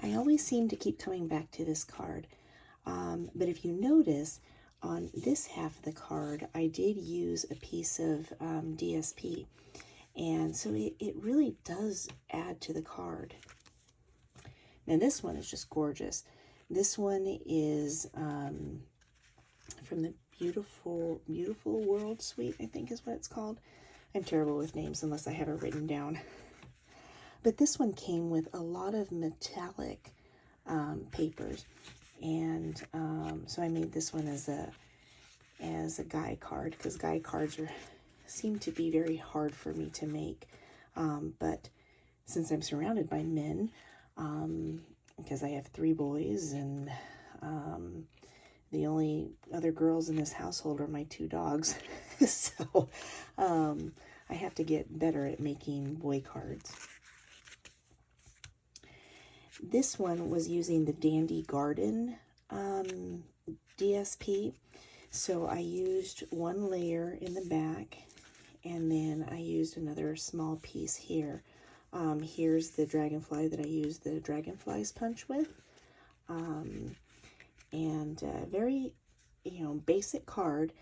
I always seem to keep coming back to this card. But if you notice, on this half of the card, I did use a piece of DSP. And so it really does add to the card. Now this one is just gorgeous. This one is from the Beautiful World Suite, I think is what it's called. I'm terrible with names unless I have it written down. But this one came with a lot of metallic papers. And so I made this one as a guy card, because guy cards seem to be very hard for me to make. But since I'm surrounded by men, because I have 3 boys, and the only other girls in this household are my 2 dogs, so I have to get better at making boy cards. This one was using the Dandy Garden DSP. So I used 1 layer in the back, and then I used another small piece here. Here's the dragonfly that I used the dragonflies punch with. And very, basic card,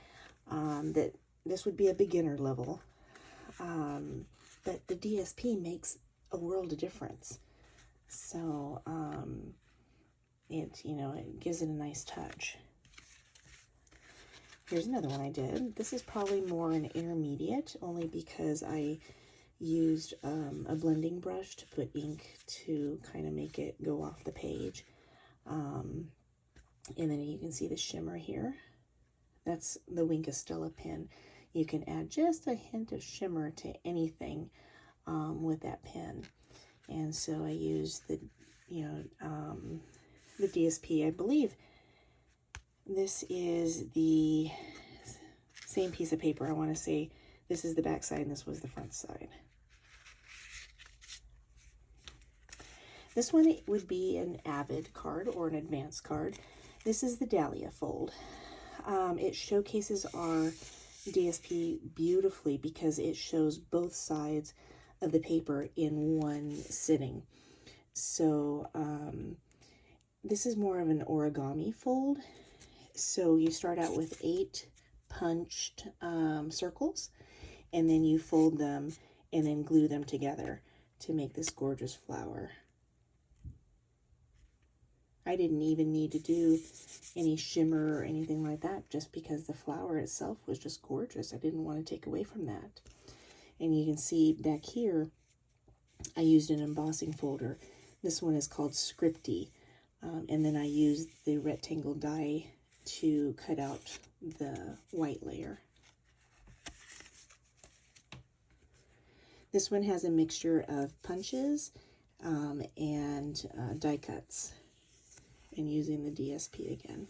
that this would be a beginner level. But the DSP makes a world of difference. So, it gives it a nice touch. Here's another one I did. This is probably more an intermediate, only because I used a blending brush to put ink to kind of make it go off the page. And then you can see the shimmer here. That's the Wink Estella pen. You can add just a hint of shimmer to anything with that pen. And so I used the DSP. I believe this is the same piece of paper. I want to say this is the back side and this was the front side. This one would be an Avid card or an advanced card. This is the Dahlia fold. It showcases our DSP beautifully because it shows both sides of the paper in one sitting. So this is more of an origami fold. So you start out with 8 punched circles, and then you fold them and then glue them together to make this gorgeous flower. I didn't even need to do any shimmer or anything like that, just because the flower itself was just gorgeous. I didn't want to take away from that. And you can see back here, I used an embossing folder. This one is called Scripty. And then I used the rectangle die to cut out the white layer. This one has a mixture of punches and die cuts, and using the DSP again.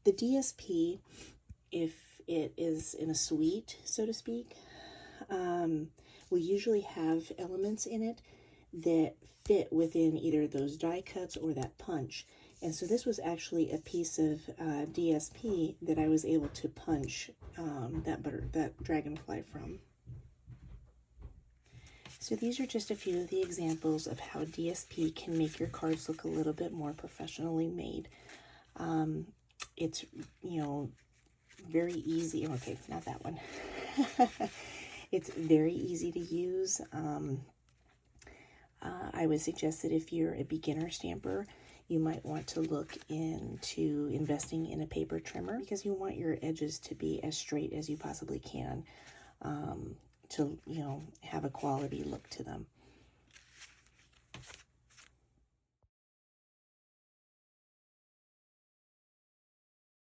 The DSP, if it is in a suite, so to speak, will usually have elements in it that fit within either those die cuts or that punch. And so this was actually a piece of DSP that I was able to punch that dragonfly from. So these are just a few of the examples of how DSP can make your cards look a little bit more professionally made. It's, very easy. Okay, not that one. It's very easy to use. I would suggest that if you're a beginner stamper, you might want to look into investing in a paper trimmer, because you want your edges to be as straight as you possibly can, to have a quality look to them.